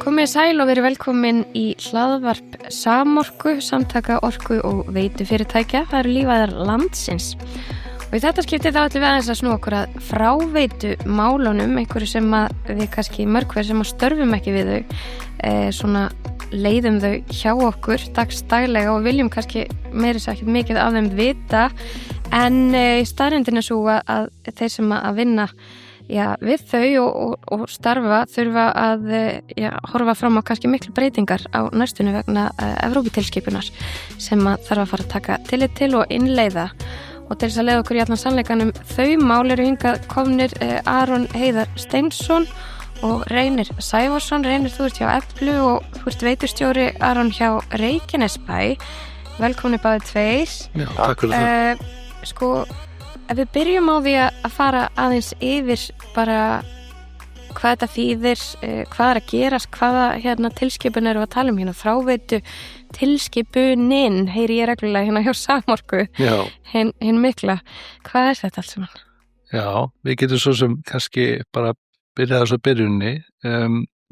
Komið sæl og verið velkomin í hlaðvarp Samorku, samtaka orku og veitufyrirtækja. Það eru lífæðar landsins. Og í þetta skiptið þá ætlum við aðeins að snúa okkur að fráveitu málunum, einhverju sem við kannski mörg hver sem störfum ekki við þau, svona leiðum þau hjá okkur daglega og viljum kannski meira sér ekki mikið af þeim vita, en staðreyndin er svo að þeir sem að vinna við þau og starfa þurfa að horfa fram á kannski miklu breytingar á næstunni vegna Evróputilskipunar sem að þarf að fara að taka tillit til og innleiða. Og til þess að leiða okkur í allan sannleikanum þau mál eru hingað komnir Aron Heiðar Steinsson og Reynir Sævarsson. Reynir, þú ert hjá Eflu og þú ert veitustjóri, Aron hjá Reykjanesbæ. Velkomni báðir tveir. Já, takk fyrir það. Ef við byrjum á því að fara aðeins yfir bara hvað þetta þýðir, hvað er að gerast, hvaða tilskipun eru að tala um fráveitu tilskipunin, heyri ég reglulega hjá Samorku, hinn mikla. Hvað er þetta allt saman? Já, við getum svo sem kannski bara byrjað þessu byrjunni.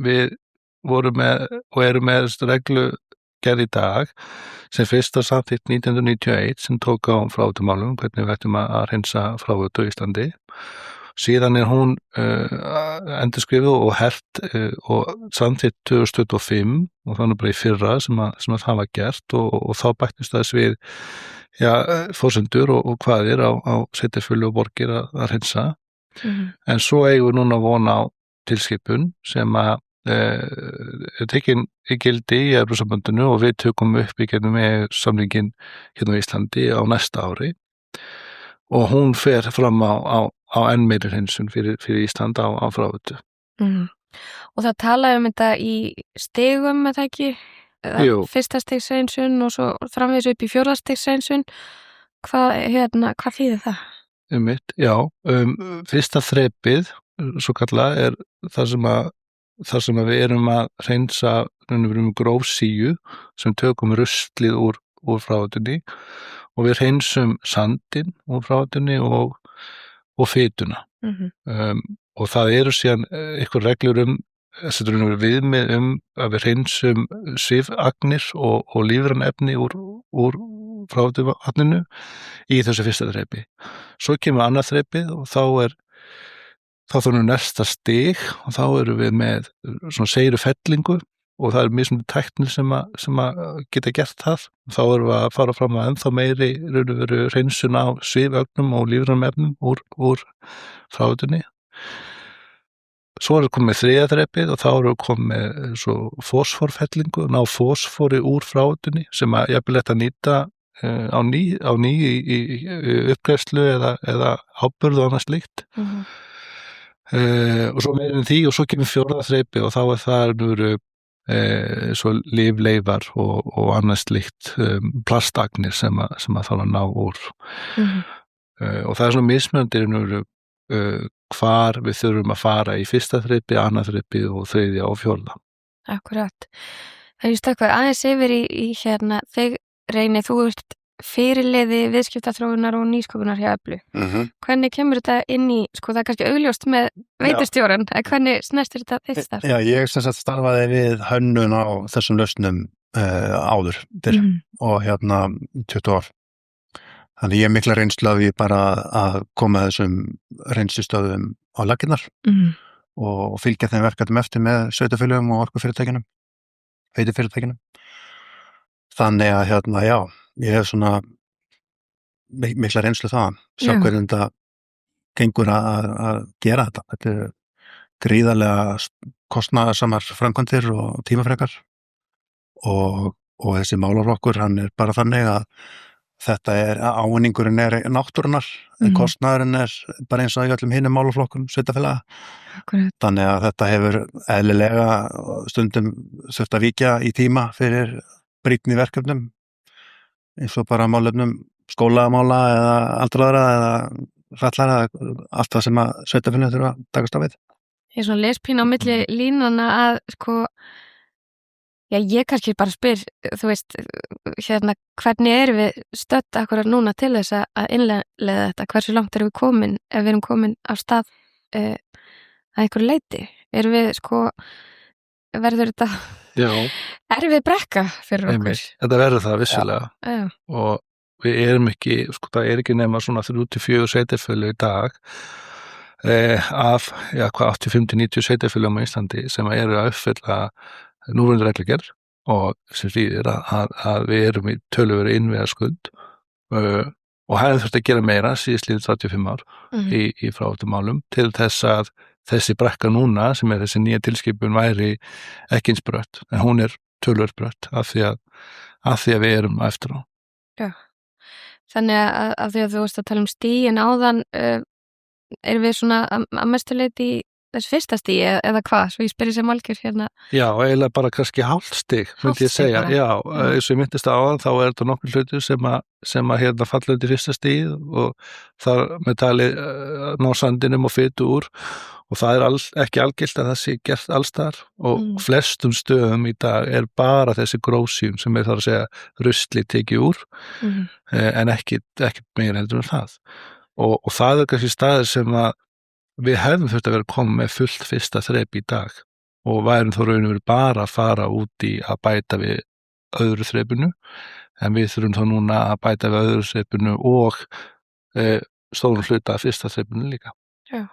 Við vorum með og erum með reglu gerð í dag sem fyrst var samþykkt 1991 sem tók á fráveitumálum, hvernig við ættum að hreinsa fráveitu á Íslandi. Síðan er hún endurskrifuð og hert og samþykkt 2025 og þannig bara í fyrra sem að það var gert og þá bættist þess við forsendur og hvaðir á sveitarfélög og borgir að hreinsa. En svo eigum við núna von á tilskipun sem að er tekin í gildi í Evrópusambandinu og við tökum upp í gennum samningin hérna á Íslandi á næsta ári og hún fer fram á enn meiri hreinsun fyrir Ísland á fráveitu. Og það talaði þetta í stigum, er það ekki? Jú. Fyrsta stigs hreinsun og svo framvegis upp í fjórða stigs hreinsun. Hvað þýðir það? Fyrsta þrepið, svo kallað, er þar sem við erum að hreinsa grófsíu sem tökum ruslið úr fráveitunni og við hreinsum sandinn úr fráveitunni og fituna. Og það eru síðan eitthvað reglur viðmið að við hreinsum svifagnir og lífræn efni úr fráveituvatninu í þessu fyrsta þrepi. Svo kemur annað þrepið og þá þurfum næsta stig og þá erum við með svona seyrufellingu og það er mismunandi tæknir sem að geta gert það. Þá erum við að fara fram að ennþá meiri hreinsun á svifögnum og lífrænum efnum úr fráveitunni. Svo erum við komið með þriðja þrepið og þá erum við komið með svo fosforfellingu, ná fosfori úr fráveitunni sem að jafnilegt að nýta á ný í uppgræðslu eða áburð og annað slíkt. Og svo meira en því og svo kemur fjórða þrepi og þá er það svo lyfleifar og annað slíkt plastagnir sem að þarf að ná úr. Og það er svona mismunandi hvar við þurfum að fara í fyrsta þrepi, annað þrepi og þriðja og fjórða. Akkurat. Það er just eitthvað aðeins yfir í þig, Reynir, þú ert fyrirliði viðskiptaþróunar og nýsköpunar hjá Eflu. Hvernig kemur þetta inn í, það er kannski augljóst með veitustjóran, hvernig snertir þetta þitt starf? Já, ég sem sagt starfaði við hönnun á þessum lausnum áður og 20 ár. Þannig ég er mikla reynslu af því bara að koma þessum reynslustöðum á laggirnar og fylgja þeim verkefnum eftir með sveitarfélögum og orkufyrirtækjunum, veitufyrirtækjunum. Þannig að ég hef svona mikla reynslu það, sjá hvernig þetta gengur að gera þetta. Þetta er gríðarlega kostnaðarsamar framkvæmdir og tímafrekar og þessi málaflokkur, hann er bara þannig að ávinningurinn er náttúrunnar, en kostnaðurinn er bara eins og í öllum hinum málaflokkum sveitarfélaga. Þannig að þetta hefur eðlilega stundum þurft að víkja í tíma fyrir brýnni verkefnum eins og bara málefnum skólamála eða aldraðra eða hrattlara, allt það sem að sveitarfélögin þurfa að takast á við. Ég les pínu á milli línanna að Já, ég kannski bara spyr, þú veist, hvernig erum við stödd akkurat núna til þess að innleiða þetta? Hversu langt erum við komin ef við erum komin af stað að einhverju leyti? Erum við, verður þetta erfið brekka fyrir okkur? Þetta verður það vissulega. Já. Og við erum ekki, það er ekki nema svona 3-4 sveitarfélög í dag af 85-90 sveitarfélögum á Íslandi sem eru að uppfylla núverandi reglugerð og sem þýðir að við erum í töluverðu innviðaskuld og hefum þurft að gera meira síðastliðin 35 ár í fráveitumálum til þess að þessi brekka núna sem þessi nýja tilskipun væri ekki eins brött, en hún töluvert brött af því að við erum eftir á. Já, þannig að því að þú veist að tala stigin áðan erum við svona að mestu leyti í þess fyrsta stigi eða hvað, svo ég spyrir sem algjör hérna. Já, eiginlega bara kannski hálft stig, myndi ég segja. Já, eins og ég myndist áðan, þá þetta nokkur hlutur sem að hérna falla undir fyrsta stigið og þar með talið ná sandinum og fitu úr og það ekki algilt að það sé gert allstar og flestum stöðum í dag bara þessi grósíum sem þar að segja rusli tekið úr en ekki meira heldur en það. Og það kannski staðir sem að við hefum þurft að vera að koma með fullt fyrsta þrep í dag og værum þó raun og veru bara að fara út í að bæta við öðru þrepinu en við þurfum þá núna að bæta við öðru þrepinu og stórum hluta að fyrsta þrepinu líka. Já.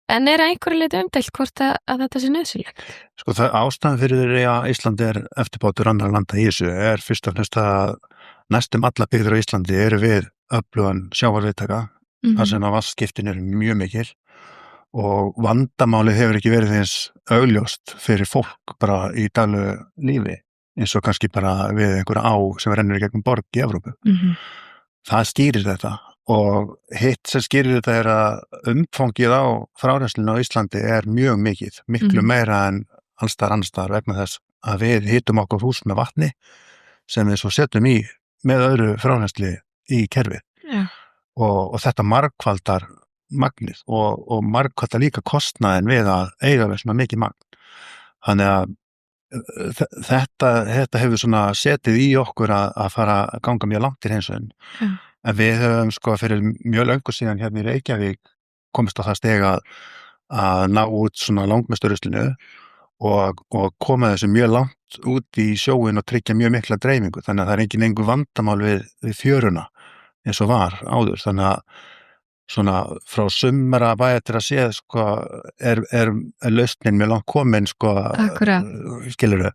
En einhverju leyti umdeilt hvort að þetta sé nauðsynlegt? Það ástæðan fyrir því að Íslandi eftirbátur annarra landa í þessu fyrst og fremst að næstum alla byggðir á Íslandi eru við öflugan sjávarviðtaka þar sem að vatnsskiptin eru mjög mikil og vandamálið hefur ekki verið eins augljóst fyrir fólk bara í daglegu lífi eins og kannski bara við einhverja á sem rennur í gegnum borg í Evrópu. Það skýrir þetta og hitt sem skýrir þetta að umfangið á frárennslinni á Íslandi mjög miklu meira en allstar annarsstaðar vegna þess að við hitum okkur hús með vatni sem við svo setjum í með öðru frárennsli í kerfið. Já. Og þetta margfaldar magnið og margfaldar líka kostnaðin við að eiga við svona mikið magn. Þannig að þetta hefur svona setið í okkur að fara að ganga mjög langt í hreinsun. En við höfum fyrir mjög löngu síðan hérna í Reykjavík komist á það steg að ná út svona langmesturuslinu og koma þessu mjög langt út í sjóin og tryggja mjög mikla dreifingu. Þannig að það engin engu vandamál við fjöruna eins og var áður. Þannig að svona frá sumra bæja til að sé lausnin mjög langt komin skilurðu.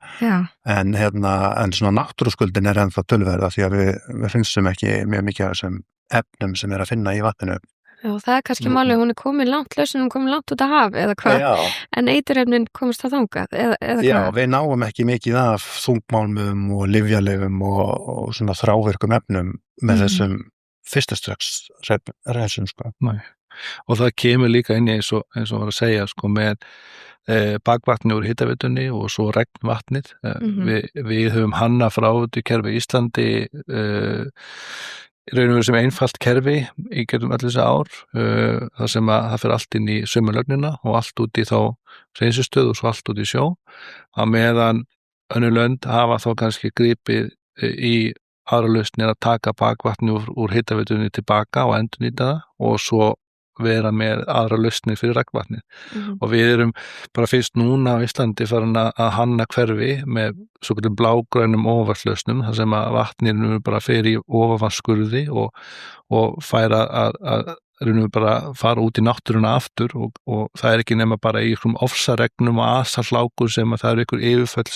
En svona náttúruskuldin ennþá töluverða því að við hreinsum ekki mjög mikið af þessum efnum sem að finna í vatninu. Já, það kannski málið, hún komin langt lausin, hún komin langt út að haf eða hvað, en eiturefnin komist það þangað eða hvað? Já, við náum ekki mikið af þungmálmum og lyfjalyfum og svona þrávirkum efnum með þessum fyrsta strax reynsum. Nei. Og það kemur líka inn í eins og var að segja með bakvatni úr hitaveitunni og svo regnvatnið. Við höfum hanna fráveitu í Íslandi raun og veru sem einfalt kerfi í getum allir þessi ár þar sem að það fyrir allt inn í sömulögnina og allt út í þá reynslustöð og svo allt út í sjó að meðan önnur lönd hafa þá kannski gripið í aðra lausnir að taka bakvatni úr hitaveitunni tilbaka og endurnýta það og svo vera með aðra lausnir fyrir regnvatni. Og við erum bara fyrst núna á Íslandi farin að hanna hverfi með svokallum blágrænum ofanvatnslausnum þar sem að vatninu bara fer í ofanvatnsskurði og færa að bara fara út í náttúruna aftur og það ekki nema bara í einhverjum ofsaregnum og asfaltlákur sem að það einhver yfirföll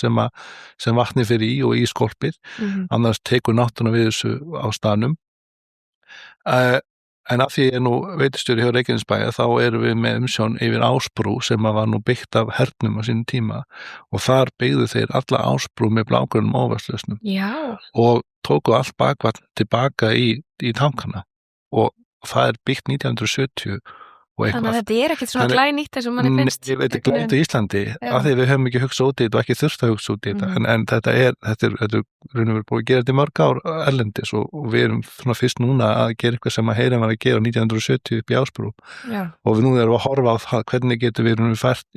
sem vatni fer í og í skolpið, annars tekur náttúruna við þessu á staðnum. En af því nú veitustjóri hjá Reykjanesbæjar þá erum við með umsjón yfir Ásbrú sem var nú byggt af hernum á sínum tíma og þar byggðu þeir alla Ásbrú með blágrænum ofanvatnslausnum og tóku allt bakvatn tilbaka í tankana og það byggt 1970 og Þannig að eitthvað. þetta ekkert svona glænýtt eins og manni finnst. Ég veit ekki glænýtt á Íslandi, af því við höfum ekki hugsað út í þetta og ekki þurft að hugsa út í þetta, en þetta er raun og veru búið að gera þetta í mörg ár erlendis og við erum svona fyrst núna að gera eitthvað sem að Heyrim var að gera 1970 upp í Ásbrú og við núna erum að horfa á það hvernig getum við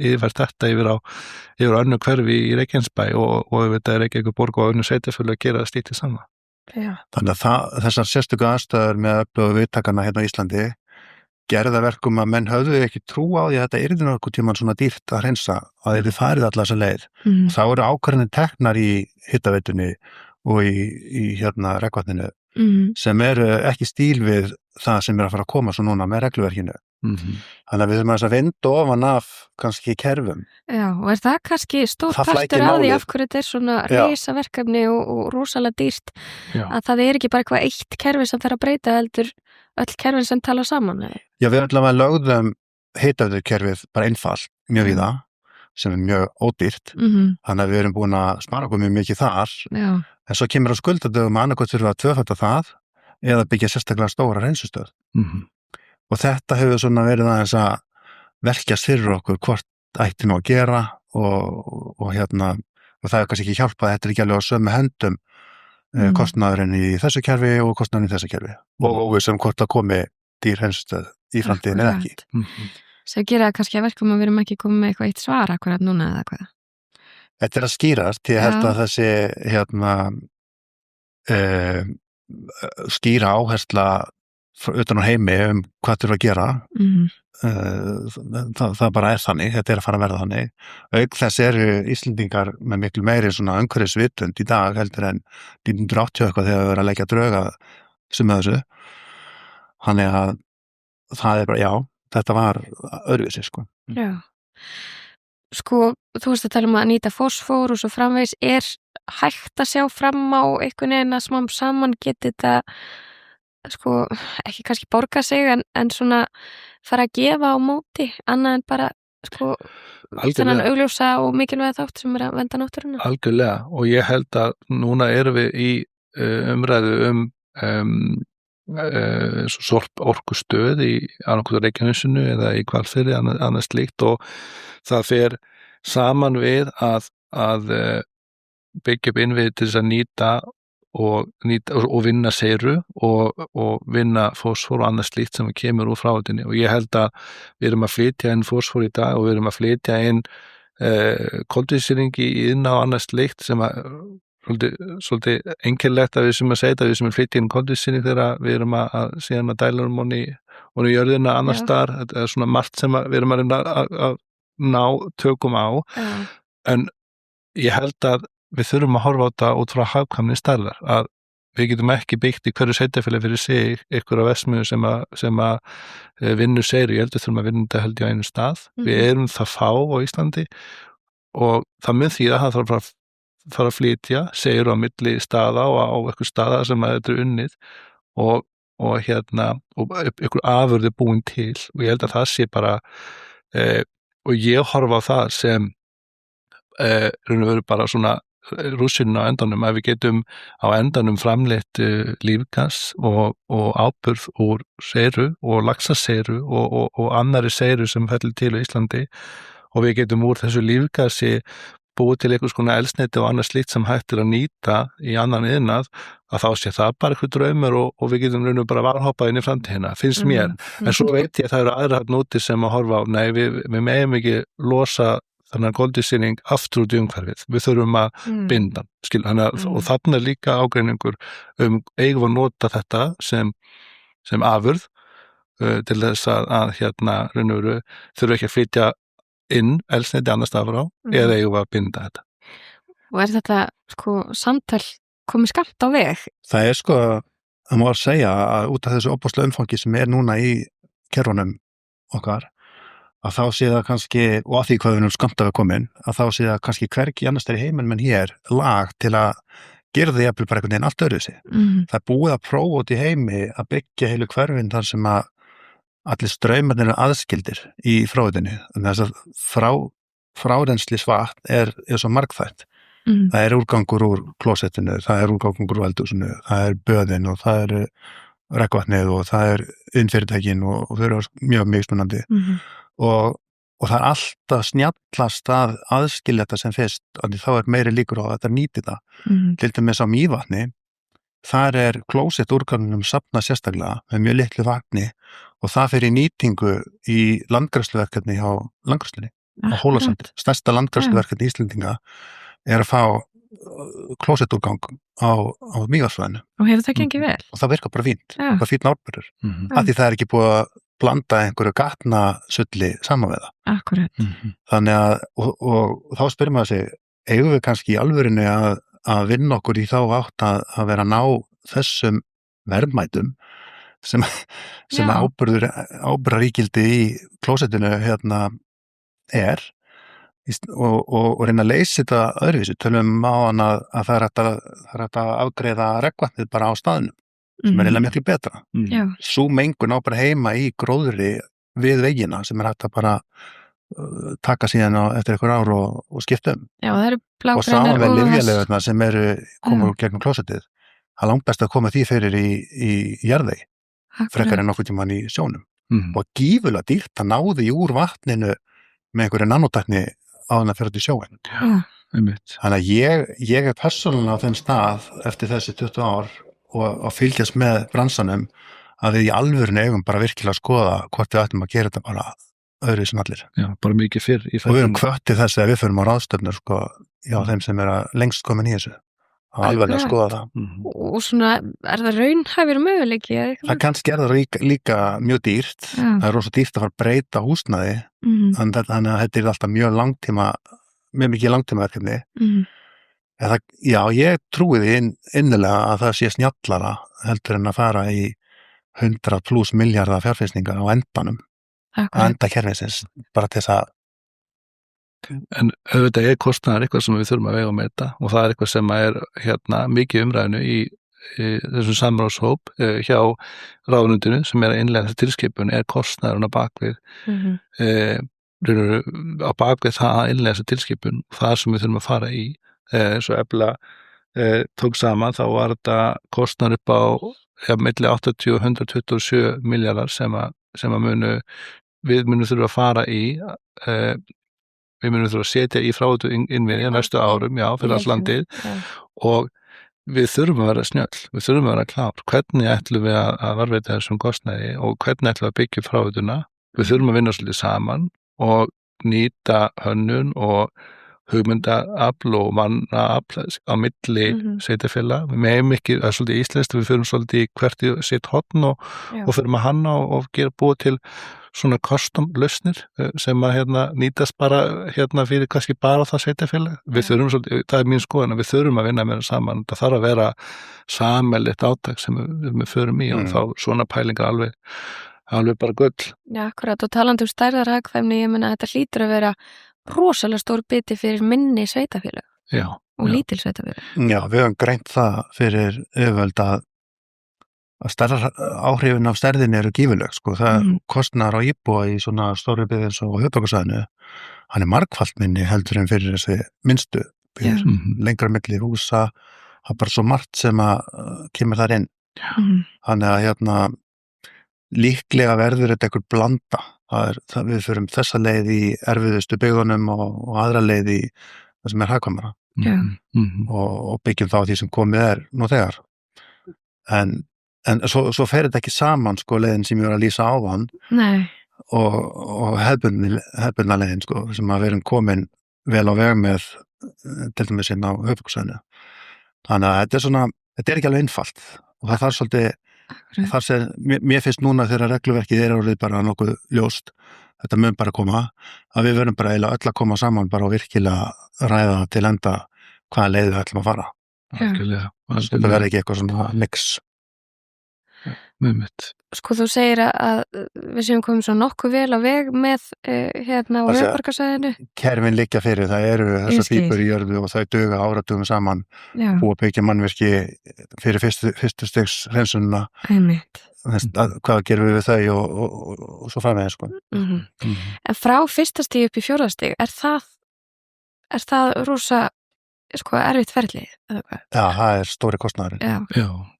yfirfært þetta yfir önnur hverfi í Reykjanesbæ og þetta er ekki eitthvað borg og önnur sveitarfélög að gera slíkt í sama. Þannig að þessar sérstöku aðstæður með öflugu viðtakana hérna á Íslandi gerða verkum að menn höfðu ekki trú á því að þetta yrði nokkuð tímann svona dýrt að hreinsa að þetta farið allar þessa leið. Þá eru ákvarðanir teknar í hitaveitunni og í hérna regnvatninu sem eru ekki stíl við það sem að fara að koma svo núna með regluverkinu. Þannig að við þurfum að vinda ofan af kannski kerfum. Já, og það kannski stór partur af því af hverju þetta svona risaverkefni og rosalega dýrt að það ekki bara eitthvað eitt kerfi sem þarf að breyta heldur öll kerfin sem tala saman. Já, við allavega lögðum hitaveiturkerfið bara einfalt mjög víða sem mjög ódýrt þannig að við erum búin að spara okkur mjög mikið þar en svo kemur á skuldadögum að annarkvæmt þurfa að tvöfalda það eða byggja sérstaklega stóra hreinsustöð og þetta hefur svona verið aðeins að verkjast fyrir okkur hvort ætti nú að gera og það er kannski ekki hjálpað, þetta ekki alveg á sömu hendum kostnaðurinn í þessu kerfi og kostnaðurinn í þessu kerfi og við sem hvort að komi dýr hreinsustöð í framtíðin eða ekki. Svo gera það kannski að verkum að við erum ekki komið með eitthvað eitt svar akkurat núna eða hvað? Þetta að skýrast, ég held að þessi skýra áhersla utan á heimi hvað þurfa að gera það bara þannig, þetta að fara að verða þannig. Auk þess eru Íslendingar með miklu meiri svona umhverfisvitund í dag heldur en 1980 eitthvað þegar við verðum að leggja drauga sem þessu. Þannig að það bara, já, þetta var öðruvísi, sko. Já. Sko, þú veist að tala að nýta fosfór og svo framvegis, hægt að sjá fram á einhvern veginn að smám saman geti þetta, sko, ekki kannski borga sig en svona fara að gefa á móti annað en bara, sko, þennan augljósa og mikilvæga þátt sem að vernda náttúruna. Algjörlega, og ég held að núna erum við í umræðu sorporkustöð í annarkvæmt Reykjanesinu eða í Hvalfirði annað slíkt og það fer saman við að byggja upp innviði til þess að nýta og vinna seyru og vinna fósfor og annað slíkt sem kemur úr fráveitunni og ég held að við erum að flytja inn fósfor í dag og við erum að flytja inn koltvísýringi í inn á annað slíkt sem að svolítið einkennilegt að við sem að segja þetta við sem flytja inn koltvísýring þegar við erum að síðan að dæla og í jörðina annars staðar, þetta er svona margt sem við erum að ná tökum á en ég held að við þurfum að horfa á þetta út frá hagkvæmni stærðar, að við getum ekki byggt í hverju sveitarfélagi fyrir sig einhverja verksmiðju sem að vinnu seyru, ég heldur þurfum að vinna þetta held ég á einu stað, við erum það fá á Íslandi og það mun því að það þarf að fara að flytja seyru á milli staða og á eitthvað staða sem að þetta er unnið og einhver afurð búin til og ég held að það sé bara og ég horfa á það sem raun og veru bara svona rúsinu á endanum að við getum á endanum framleitt lífgas og áburð úr seyru og laxaseyru og annari seyru sem fellur til á Íslandi og við getum úr þessu lífgasi búið til einhvers konar eldsneyti og annað slíkt sem hægt að nýta í annan iðnað að þá sé það bara eitthvað draumur og við getum raun og bara valhoppað inn í framtíðina, finnst mér en svo veit ég að það eru aðra núti sem að horfa á, nei við megum ekki losa þannig að koltvísýring aftur út í umhverfið. Við þurfum að binda og þarna er líka ágreiningur eigum að nota þetta sem afurð til þess að raun og veru þurfa ekki að flytja inn eldsneyti annars staðar á eða eigum að binda þetta. Og þetta sko samtal komið skarpt á veg? Það er sko, það má segja að út af þessu opaslega umfangi sem er núna í kerfunum okkar að þá sé það kannski, og að því hvað við erum skammt að við komin, að þá sé það kannski hvergi annars þegar í heiminn menn hér lag til að gera það jafnvel bara einhvern veginn allt öðru sig. Það er búið að prófa út í heimi að byggja heilu hverfin þar sem að allir straumarnir eru aðskildir í fráveitunni. Þannig að frárenslis vatn er svo margþætt. Það er úrgangur úr klósettinu, það er úrgangur úr eldhúsinu, það er böðin og það eru regnvatnið og það iðnfyrirtækin og þau eru mjög mismunandi og það alltaf snjallast að aðskilja þetta sem fyrst, þá meiri líkur á að þetta nýti það. Til dæmis á Mývatni, þar klósett úrganginum safnað sérstaklega með mjög litlu vatni og það fyrir nýtingu í landgræðsluverkefni hjá landgræðslunni á Hólasandi. Stærsta landgræðsluverkefni Íslendinga að fá klósett úrgang á Mývatnssvæðinu. Og hefur það gengið vel? Og það virkar bara fínt, bara fínn árbyrður. Af því það ekki búið að blanda einhverju gatnasulli saman við það. Akkurat. Þannig að, og þá spyrir maður sig, eigum við kannski í alvörinu að vinna okkur í þá átt að vera að ná þessum verðmætum sem ábyrgðarígildi í klósettinu og reyna að leysa þetta öðruvísi. Tölum á hann að það hægt að afgreiða regnvatnið bara á staðnum sem eiginlega miklu betra. Sú mengun á bara heima í gróðri við vegina sem hægt að bara taka síðan eftir einhver ár og skipta Já, það blágrænar og saman með lyfjalegurna sem komur gegnum klósettið. Það langt best að koma því fyrir í jarðvegi, frekar en nokkuð tímann í sjónum. Og gífulega dýrt að náði úr vatninu með einhverju nanotækni á hann að fyrir til sjóin. Þannig að ég persónulega á þeim stað eftir þessi 20 ár og að fylgjast með bransanum að við í alvörinu eigum bara virkilega að skoða hvort við ættum að gera þetta bara öðru sem allir. Já, bara mikið fyrr í og við erum hvöttið þess að við förum á ráðstöfnur þeim sem lengst komin í þessu alveg að skoða það. Og svona, það raunhæfur möguleiki? Það kannski það líka mjög dýrt. Það rosa dýrt að fara að breyta húsnæði þannig að þetta alltaf mjög mikið langtímaverkefni. Já, ég trúi því innilega að það sé snjallara heldur en að fara í 100+ milljarða fjárfestingar á endanum. Að enda kerfisins, bara til þess að En auðvitað kostnaðar eitthvað sem við þurfum að vega með þetta og það eitthvað sem mikið umræðinu í þessum samráðshóp hjá ráðuneytinu sem að innleiða þessi tilskipun kostnaðurinn á bakvið á bakvið það að innleiða þessi tilskipun og það sem við þurfum að fara í svo efla tók saman þá var þetta kostnaður upp á milli 80 og 127 milljarðar sem að við munum þurfa að fara í við munum þurfa að setja í fráveitu innviði næstu árum, fyrir alls landið og við þurfum að vera snjöll, við þurfum að vera klár. Hvernig ætlum við að varðveita þessum kostnaði og hvernig ætlum við að byggja fráveituna? Við þurfum að vinna svolítið saman og nýta hönnun og hugmyndaafl og mannaafl á milli sveitarfélaga. Við megum ekki, það svolítið íslenskt, við förum svolítið í hvert í sitt horn og förum að hanna og búa til svona custom-lausnir sem að nýtast bara fyrir kannski bara það sveitarfélag. Við þurfum svolítið, það mín skoðun að við þurfum að vinna með það saman. Það þarf að vera sameiginlegt átak sem við förum í og þá svona pælingar alveg bara gull. Já, akkurat og talandi stærðarhagkvæmni, ég meina þetta hlýtur að vera rosalega stór biti fyrir minni sveitarfélag. Já. Og lítil sveitarfélag. Já, við höfum greint það fyrir yfirvöld að áhrifin af stærðinni eru gífuleg, það kostnaður á íbúa í svona stóri byggð eins og höfuðborgarsvæðinu, hann margfalt minni heldur en fyrir þessi minnstu byggð, lengra milli húsa, það bara svo margt sem að kemur þar inn. Þannig að líklega verður þetta einhver blanda, við förum þessa leið í erfiðustu byggðunum og aðra leið í það sem hagkvæmara og byggjum þá því sem komið nú þegar. En svo fer þetta ekki saman leiðin sem ég var að lýsa áðan og hefðbundna leiðin sem að við erum komin vel á veg með til dæmis inn á höfuðborgarsvæðinu. Þannig að þetta ekki alveg einfalt og það þarf svolítið mér finnst núna þegar regluverkið orðið bara nokkuð ljóst, þetta mun bara koma, að við verum bara eiginlega öll að koma saman bara og virkilega ræða til enda hvaða leið við ætlum að fara. Þetta verður ekki eitthvað svona mix. Þú segir að við séum komið svo nokkuð vel á veg með á höfuðborgarsvæðinu. Kerfin liggja fyrir, það eru þessar pípur í jörðu og þau duga áratugum saman búa að byggja mannvirki fyrir fyrstu stigs hreinsununa. Hvað gerum við við þau og svo framvegis. En frá fyrsta stig upp í fjórða stig, er það rosa sko erfitt ferlið eða hvað? Já, það stóri kostnaðurinn.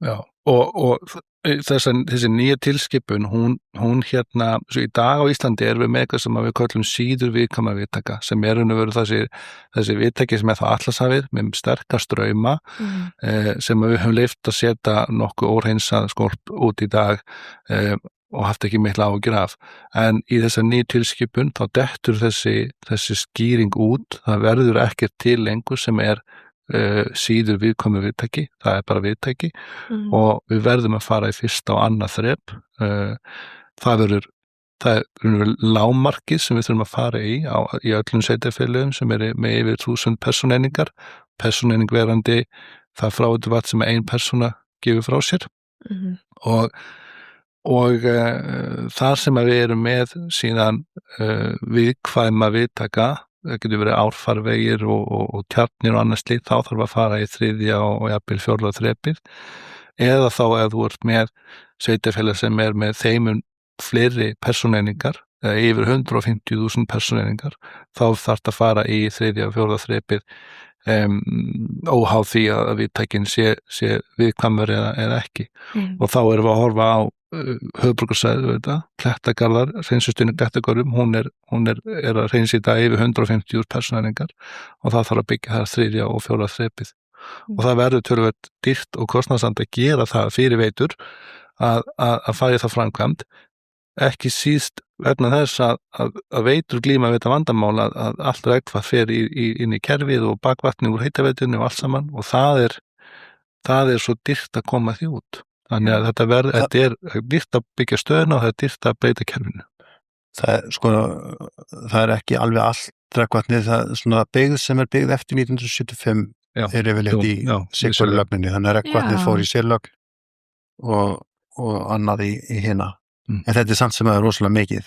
Já. Og þessi nýja tilskipun, hún hérna, svo í dag á Íslandi erum við með eitthvað sem við köllum síður viðkvæma viðtaka, sem verið þessi viðtaki sem þá Atlantshafið með sterkar strauma, sem við höfum leyft að setja nokkuð óhreinsað skólp út í dag, og haft ekki mikla áhyggjur af. En í þessa nýju tilskipun þá dettur þessi skýring út, það verður ekkert til lengur sem síður viðkomu viðtæki, það bara viðtæki og við verðum að fara í fyrsta og annað þrep. Það er lágmarkið sem við þurfum að fara í öllum sveitarfélögum sem með yfir 1000 persónueiningar, persónueining verandi það fráveituvatn sem ein persóna gefur frá sér og þar sem við erum með síðan viðkvæma viðtaka, það getur verið árfarvegir og tjarnir og annars slíkt, þá þarf að fara í 3. og jafnvel 4. þrepið, eða þá ef þú ert með sveitarfélag sem með þeimun fleiri persónueiningar, eða yfir 150.000 persónueiningar, þá þarf að fara í 3. og 4. þrepið, óháð því að viðtækin sé viðkvæmur eða ekki. Og þá erum við að horfa á höfuðborgarsvæðið, Klettagarðar, hreinsistöðin Klettagarðum, hún er að hreinsa í dag yfir 150.000 persónueiningar og það þarf að byggja þar 3. og 4. þrepið. Og það verður töluvert dýrt og kostnaðarsamt að gera það fyrir veitur að fara í það framkvæmd, ekki síst vegna þess að veitur glíma við þetta vandamál að allt regnvatn fer inn í kerfið og bakvatni úr heitaveitunni og allt saman og það er svo dýrt að koma því út. Þannig að þetta er dýrt að byggja stöðuna og það er dýrt að breyta kerfinu. Það ekki alveg allt regnvatnið, það svona byggð sem byggð eftir 1975 yfirleitt í Sigurlögninni, þannig að regnvatnið fór í Sérlögn og annað í hina. En þetta samt sem er rosalega mikið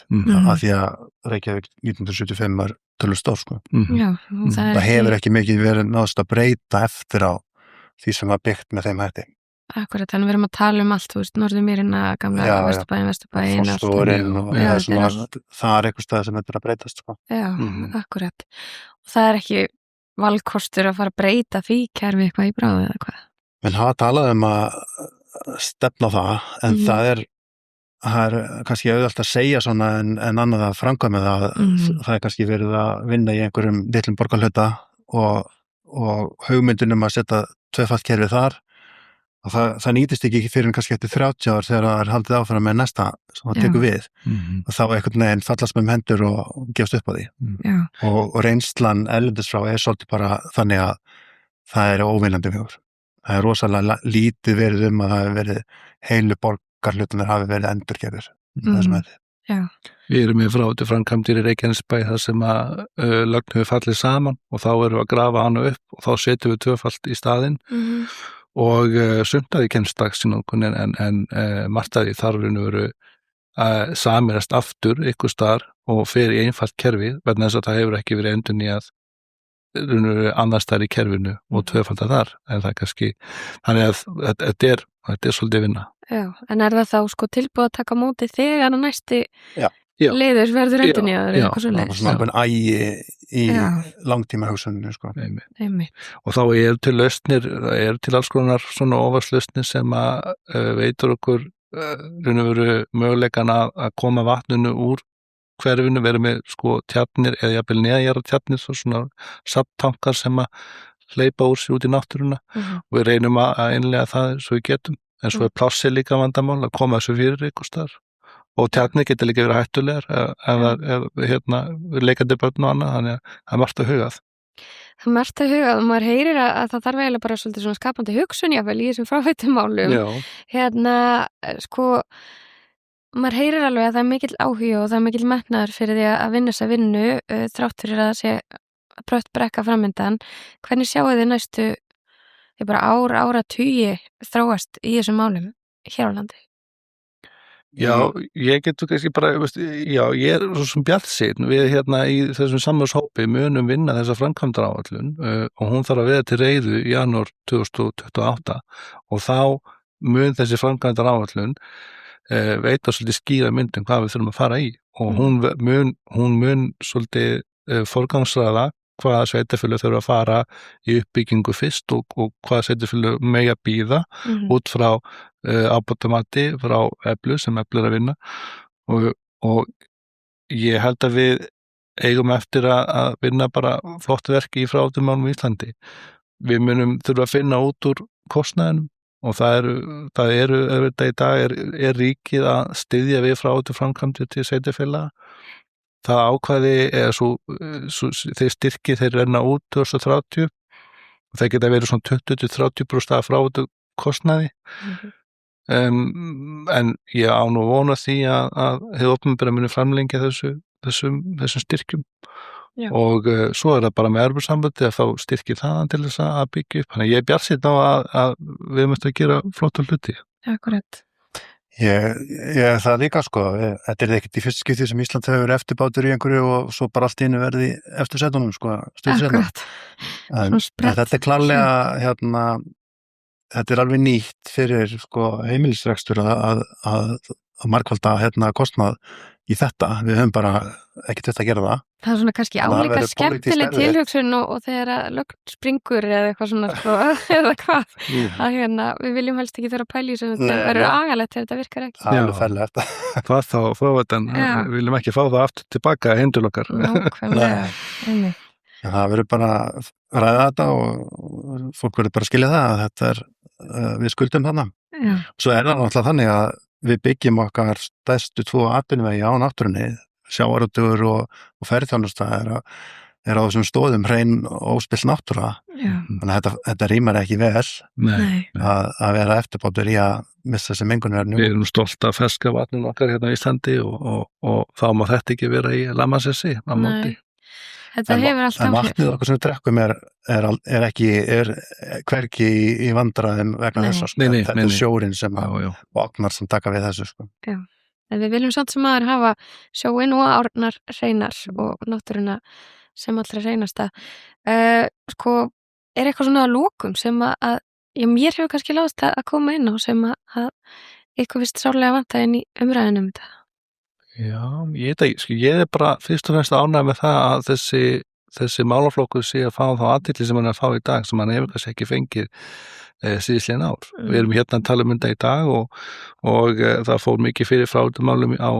af því að Reykjavík 1975 tölur stór, sko. Það hefur ekki mikið verið náðst að breyta eftir á því sem var byggt með þeim hætti. Akkurat, þannig við erum að tala allt, þú veist, Norður-Mýrina, gamla Vesturbæinn, Fossvogurinn og það eitthvað stað sem er að breytast, sko. Já, akkurat. Og það ekki valkostur að fara að breyta því kerfi eitthvað í bráðu eða hvað? Menn hafa talað að stefna á það, en það er kannski auðvitað að segja svona en annað að framkvæma það kannski verið að vinna í einhverjum litlum borgarhluta og hugmyndunum að setja tvöfalt kerfið þar og það nýtist ekki fyrir kannski eftir 30 ár þegar það haldið áfram með næsta sem það tekur við og þá einhvern veginn fallast með hendur og gefst upp á því og reynslan erlendis frá svolítið bara þannig að það er óvinnandi mjög. Það er rosalega lítið verið að það hefur verið heilu borgarhlutunar hafi verið endurgerðir þessum hefði. Við erum með fráveitu framkvæmdir í Reykjanesbæ þar sem að lögn hefur fallið saman og þá erum við að grafa hana upp og þá setjum við tvöfalt í staðinn og sumtaði kemst dags í notkun en martaði þarfinu veru samirast aftur ykkur staðar og fer í einfalt kerfi vegna þess að það hefur ekki verið endurnýjað annars þar í kerfinu og tvöfaldar þar en það kannski, þannig að þetta er svolítið vinna. Já, en það þá sko tilbúið að taka móti þegar að næsti leiður verður endurnýjaður eða eitthvað svo leiðis? Já, svona ægi í langtíma hugsunni, sko. Og þá til lausnir, til alls konar svona ofarslausnir sem að veitur okkur möguleikan að koma vatninu úr hverfinu, vera með sko tjarnir eða jafnvel neðanjarðar tjarnir, svona safntankar sem að hleypa úr sér út í náttúruna og við reynum að innlega það svo við getum, en svo plássið líka vandamál að koma þessu fyrir ykkur staðar og tjarnir geta líka verið hættulegar ef leikandi börn og annað, þannig að það margt að hugað. Það margt að hugað og maður heyrir að það þarf eiginlega bara svolítið svona skapandi hugsun jáfnvel í þessum fráveitumálum. Sko maður heyrir alveg að það mikill áhugi og það mikill metnaður fyrir því að vinna þessa vinnu þrátt fyrir að það sé brött brekka framöndan. Hvernig sjáu þið næstu bara áratugi þróast í þessum málum hér á landi? Já, ég getur kannski bara, ég er svo sem bjartsýnn við í þessum samráðshópi munum vinna þessa framkvæmdaráætlun og hún þarf að vera til reiðu í janúar 2028 og þá mun þessi framkvæmdaráætlun veita svolítið skýra myndum hvað við þurfum að fara í og hún mun svolítið forgangsraða hvaða sveitarfélög þurfa að fara í uppbyggingu fyrst og hvaða sveitarfélög mega bíða út frá ábótamati frá Eflu sem Eflu er að vinna og ég held að við eigum eftir að vinna bara flott verki í fráveitumálum í Íslandi. Við munum þurfa að finna út úr kostnaðinum og það eru í dag er ríkið að styðja við fráveituframkvæmdir til sveitarfélaga. Það ákvæði þeir styrki þeir renna út 2030 og þeir geta verið svona 20-30% af fráveitukostnaði. En ég á nú vona því að hið opinbera muni framlengja þessum styrkjum. Já. Og svo það bara með Evrópusambandi að fá styrki þaðan til þess að byggja upp. Þannig ég er bjartsýnn á að við möttum að gera flotta hluti. Akkurat. Ég það líka sko, þetta er ekkert í fyrst skipti sem Ísland hefur verið eftirbátur í einhverju og svo bara allt í einu verði eftir setunum sko. Akkurat. En þetta er klárlega þetta er alveg nýtt fyrir sko heimilisrekstur að margfalda kostnað í þetta, við höfum bara ekkert þetta að gera það. Það er svona kannski álíka skemmtileg tilhugsun og þegar að lögn springur eða eitthvað svona sko, eða hvað, að við viljum helst ekki þurfa að pæla í sem þetta verður agalegt þegar þetta virkar ekki. Það er alveg ferlegt. Hvað þá, frávætan, við viljum ekki fá það aftur tilbaka hendur okkar. Nákvæmlega. Það verður bara að ræða þetta og fólk verður bara að skilja það að þetta við skuldum þarna. Svo það náttúrulega þannig að við byggjum okkar stærstu 2 atvinnuvegi á náttúrunni, sjávarútvegur og ferðþjónusta er á þessum stóðum hrein og óspillt náttúra. Þannig að þetta rýmar ekki vel að vera eftirbátur í að missa þessi mengunarefni. Við erum stolt af ferska vatninu okkar hérna á Íslandi og þá má þetta ekki vera í Lamasessi á móti. Þetta hefur allt en vatnið okkur sem við drekkum er hvergi í vandræðum vegna þess að þetta er sjórin sem vaknar sem taka við þessu sko. Já, en við viljum samt sem aður hafa sjóin og árnar hreinar og náttúruna sem allra hreinasta. Sko, er eitthvað svona að lokum sem að mér hefur kannski lást að koma inn á sem að eitthvað fyrst sárlega vanta inn í umræðinum þetta? Já, ég er bara fyrst og fremst ánægð með það að þessi málaflokkur sé að fá þá athygli sem hann er að fá í dag sem hann hefur kannski ekki fengið síðastliðin ár. Við erum hérna að tala um þetta í dag og það fór mikið fyrir fráveitumálum á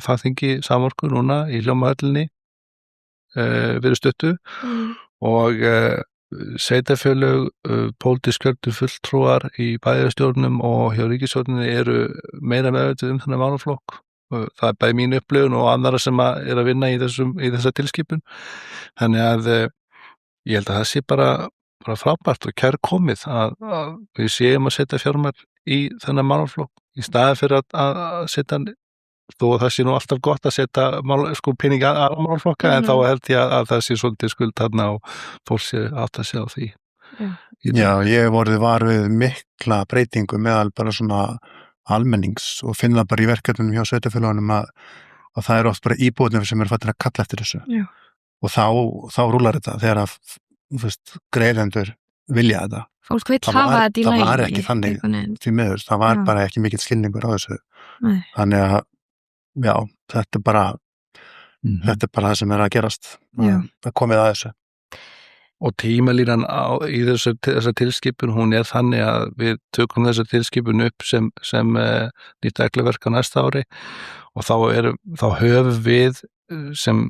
fagþingi Samorku núna í Hljómahöllinni fyrir stuttu og sveitarfélög, pólitísk kjörnir fulltrúar í bæjarstjórnum og hjá ríkisstjórninni eru meira meðvituð þennan málaflokk. Það er bæði mín upplifun og annara sem er að vinna í þessa tilskipun. Þannig að ég held að það sé bara frábært og kærkomið að við séum að setja fjármagn í þennan málaflokk í staði fyrir að setja, þó að það sé nú alltaf gott að setja pening að málaflokka en þá held ég að það sé svolítið skuld þarna og fólk sé átt að sjá því. Já, ég vorið var við mikla breytingu meðal bara svona almennings og finna bara í verkefnum hjá sveitarfélögunum að það eru oft bara íbúðnir sem eru fattir að kalla eftir þessu. Og þá rúlar þetta þegar að greiðendur vilja þetta. Fólk vill hafa þetta í lagi. Það var ekki þannig því miður, það var bara ekki mikill skilningur á þessu. Þannig að já, þetta er bara það sem er að gerast. Það komið að þessu. Og tímalínan í þessa tilskipun, hún er þannig að við tökum þessa tilskipun upp sem nýtt regluverk á næsta ári og þá höfum við sem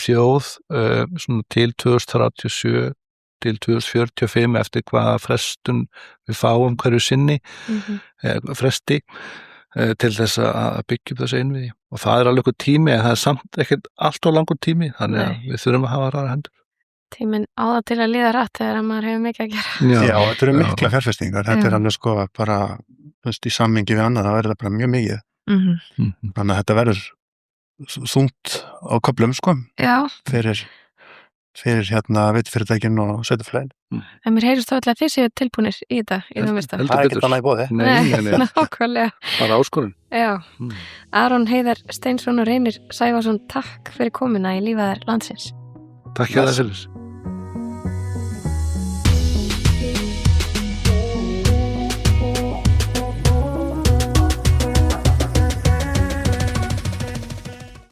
þjóð svona til 2037 til 2045 eftir hvaða frestun við fáum hverju sinni fresti til þess að byggja upp þessu innviði og það er alveg tími en það er samt ekkert allt of langur tími þannig að við þurfum að hafa ræða hendur. Tíminn á það til að líða rætt þegar maður hefur mikið að gera. Já, þetta eru mikla fjárfestingar. Þetta er alveg sko bara í sammengi við annað, það verður það bara mjög mikið. Þannig að þetta verður þungt á köflum sko. Já. Fyrir veitufyrirtækin og sveitarfélögin. En mér heyrist þá alltaf að þið séu tilbúnir í þetta, í það mista. Það er ekkert annað í boði. Nei. Nákvæmlega. Bara áskorun. Já. Aron Heiðar Steinsson og Reynir Sævarsson, takk fyrir komuna í Lífæðar landsins. Takk fyrir það.